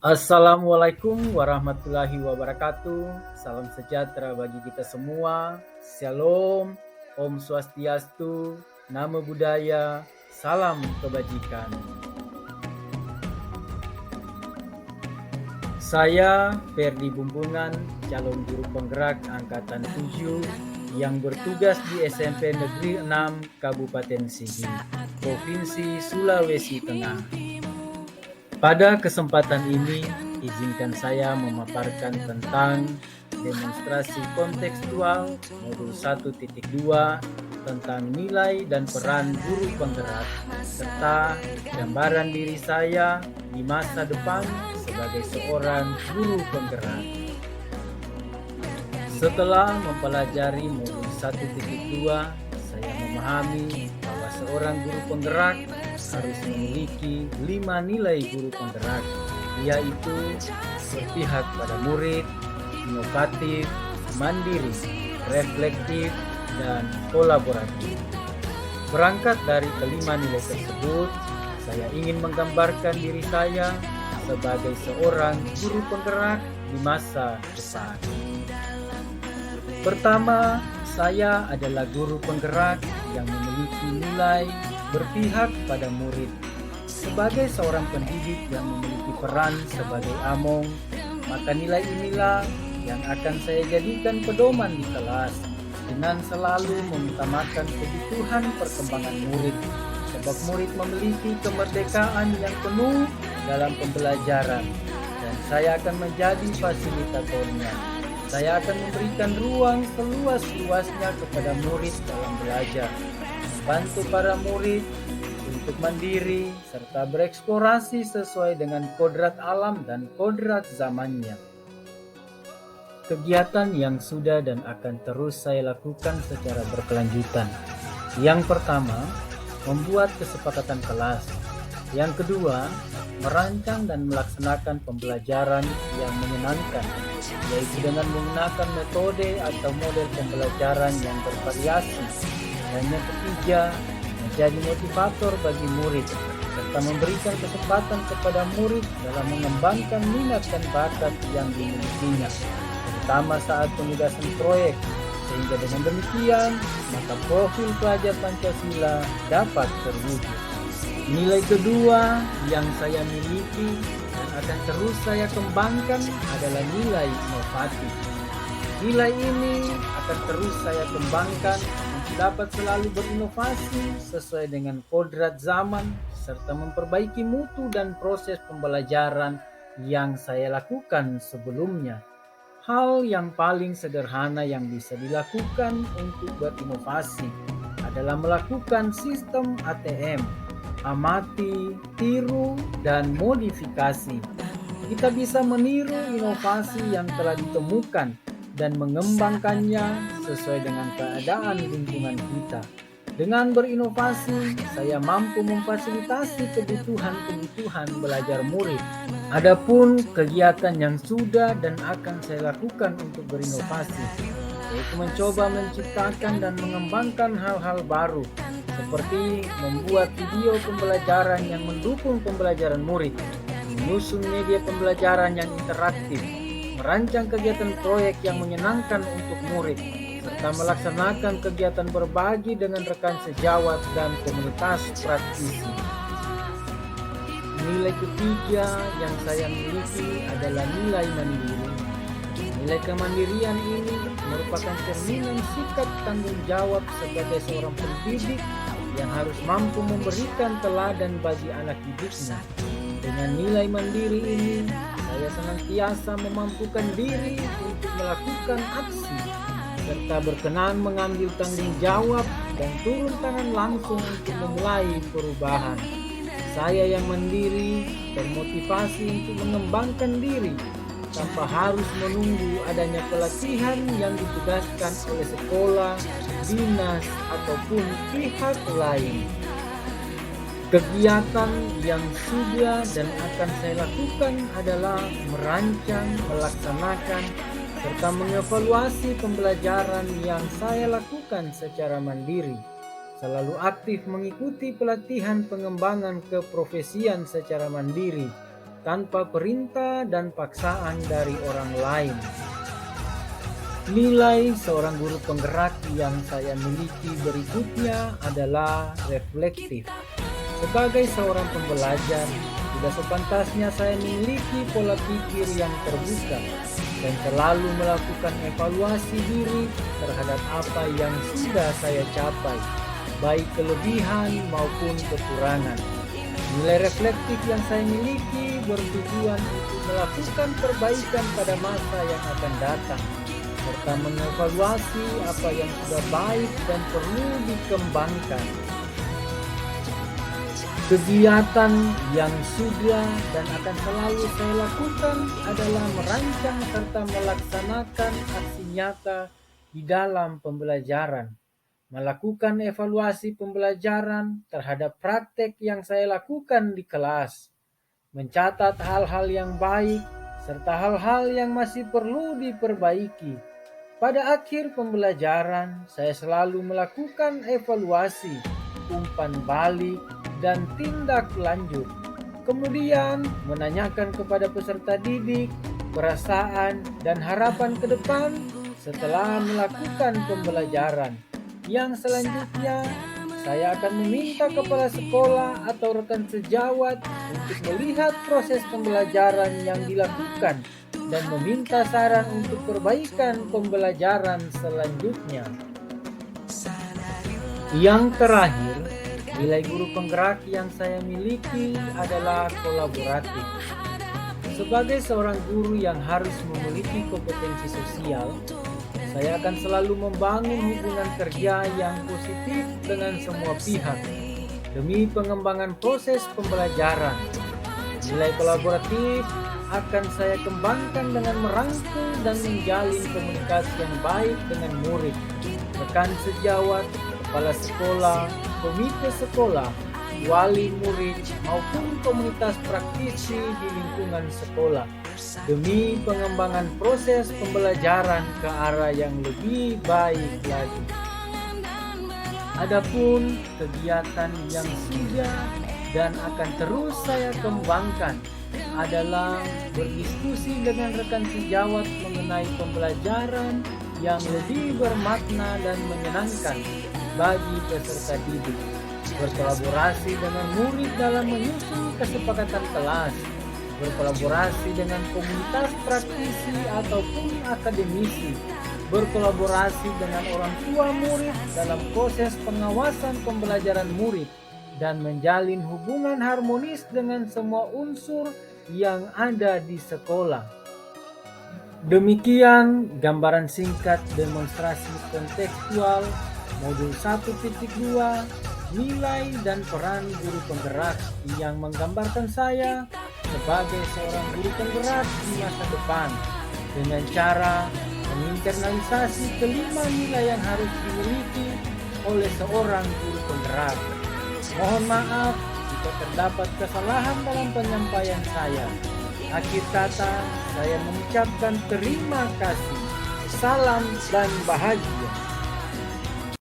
Assalamualaikum warahmatullahi wabarakatuh. Salam sejahtera bagi kita semua. Shalom, Om Swastiastu, Namo Buddhaya, salam kebajikan. Saya Ferdi Bumbungan, calon guru penggerak angkatan 7 yang bertugas di SMP Negeri 6 Kabupaten Sigi, Provinsi Sulawesi Tengah. Pada kesempatan ini, izinkan saya memaparkan tentang demonstrasi kontekstual modul 1.2 tentang nilai dan peran guru penggerak, serta gambaran diri saya di masa depan sebagai seorang guru penggerak. Setelah mempelajari modul 1.2, saya memahami bahwa seorang guru penggerak harus memiliki 5 nilai guru penggerak, yaitu berpihak pada murid, inovatif, mandiri, reflektif, dan kolaboratif. Berangkat dari kelima nilai tersebut, saya ingin menggambarkan diri saya sebagai seorang guru penggerak di masa depan. Pertama, saya adalah guru penggerak yang memiliki nilai berpihak pada murid. Sebagai seorang pendidik yang memiliki peran sebagai among, maka nilai inilah yang akan saya jadikan pedoman di kelas dengan selalu mengutamakan kebutuhan perkembangan murid, sebab murid memiliki kemerdekaan yang penuh dalam pembelajaran, dan saya akan menjadi fasilitatornya. Saya akan memberikan ruang seluas-luasnya kepada murid dalam belajar, membantu para murid untuk mandiri serta bereksplorasi sesuai dengan kodrat alam dan kodrat zamannya. Kegiatan yang sudah dan akan terus saya lakukan secara berkelanjutan. Yang pertama, membuat kesepakatan kelas. Yang kedua, merancang dan melaksanakan pembelajaran yang menyenangkan, yaitu dengan menggunakan metode atau model pembelajaran yang bervariasi. Dan yang ketiga, menjadi motivator bagi murid, serta memberikan kesempatan kepada murid dalam mengembangkan minat dan bakat yang dimilikinya, terutama saat penugasan proyek, sehingga dengan demikian, maka profil pelajar Pancasila dapat terwujud. Nilai kedua yang saya miliki dan akan terus saya kembangkan adalah nilai inovatif. Nilai ini akan terus saya kembangkan untuk dapat selalu berinovasi sesuai dengan kodrat zaman serta memperbaiki mutu dan proses pembelajaran yang saya lakukan sebelumnya. Hal yang paling sederhana yang bisa dilakukan untuk berinovasi adalah melakukan sistem ATM, amati, tiru, dan modifikasi. Kita bisa meniru inovasi yang telah ditemukan dan mengembangkannya sesuai dengan keadaan lingkungan kita. Dengan berinovasi, saya mampu memfasilitasi kebutuhan-kebutuhan belajar murid. Adapun kegiatan yang sudah dan akan saya lakukan untuk berinovasi, yaitu mencoba menciptakan dan mengembangkan hal-hal baru, seperti membuat video pembelajaran yang mendukung pembelajaran murid, menyusun media pembelajaran yang interaktif, merancang kegiatan proyek yang menyenangkan untuk murid, serta melaksanakan kegiatan berbagi dengan rekan sejawat dan komunitas praktisi. Nilai ketiga yang saya miliki adalah nilai mandiri. Nilai kemandirian ini merupakan cerminan sikap tanggung jawab sebagai seorang pendidik yang harus mampu memberikan teladan bagi anak didiknya. Dengan nilai mandiri ini, saya senantiasa memampukan diri untuk melakukan aksi, serta berkenan mengambil tanggung jawab dan turun tangan langsung untuk memulai perubahan. Saya yang mandiri termotivasi untuk mengembangkan diri tanpa harus menunggu adanya pelatihan yang ditugaskan oleh sekolah, dinas, ataupun pihak lain. Kegiatan yang sudah dan akan saya lakukan adalah merancang, melaksanakan, serta mengevaluasi pembelajaran yang saya lakukan secara mandiri. Selalu aktif mengikuti pelatihan pengembangan keprofesian secara mandiri, tanpa perintah dan paksaan dari orang lain. Nilai seorang guru penggerak yang saya miliki berikutnya adalah reflektif. Sebagai seorang pembelajar, tidak sepantasnya saya memiliki pola pikir yang terbuka dan selalu melakukan evaluasi diri terhadap apa yang sudah saya capai, baik kelebihan maupun kekurangan. Nilai reflektif yang saya miliki bertujuan untuk melakukan perbaikan pada masa yang akan datang, serta mengevaluasi apa yang sudah baik dan perlu dikembangkan. Kegiatan yang sudah dan akan selalu saya lakukan adalah merancang serta melaksanakan aksi nyata di dalam pembelajaran, melakukan evaluasi pembelajaran terhadap praktek yang saya lakukan di kelas, mencatat hal-hal yang baik serta hal-hal yang masih perlu diperbaiki. Pada akhir pembelajaran, saya selalu melakukan evaluasi, umpan balik, dan tindak lanjut. Kemudian menanyakan kepada peserta didik perasaan dan harapan ke depan setelah melakukan pembelajaran. Yang selanjutnya, saya akan meminta kepala sekolah atau rekan sejawat untuk melihat proses pembelajaran yang dilakukan dan meminta saran untuk perbaikan pembelajaran selanjutnya. Yang terakhir, nilai guru penggerak yang saya miliki adalah kolaboratif. Sebagai seorang guru yang harus memiliki kompetensi sosial, saya akan selalu membangun hubungan kerja yang positif dengan semua pihak demi pengembangan proses pembelajaran. Nilai kolaboratif akan saya kembangkan dengan merangkul dan menjalin komunikasi yang baik dengan murid, rekan sejawat, kepala sekolah, komite sekolah, wali murid, maupun komunitas praktisi di lingkungan sekolah demi pengembangan proses pembelajaran ke arah yang lebih baik lagi. Adapun kegiatan yang sudah dan akan terus saya kembangkan adalah berdiskusi dengan rekan sejawat mengenai pembelajaran yang lebih bermakna dan menyenangkan bagi peserta didik, berkolaborasi dengan murid dalam menyusun kesepakatan kelas, berkolaborasi dengan komunitas praktisi ataupun akademisi, berkolaborasi dengan orang tua murid dalam proses pengawasan pembelajaran murid, dan menjalin hubungan harmonis dengan semua unsur yang ada di sekolah. Demikian gambaran singkat demonstrasi kontekstual Modul 1.2 Nilai dan Peran Guru Penggerak yang menggambarkan saya sebagai seorang guru penggerak di masa depan dengan cara menginternalisasi kelima nilai yang harus dimiliki oleh seorang guru penggerak. Mohon maaf jika terdapat kesalahan dalam penyampaian saya. Akhir kata, saya mengucapkan terima kasih. Salam dan bahagia.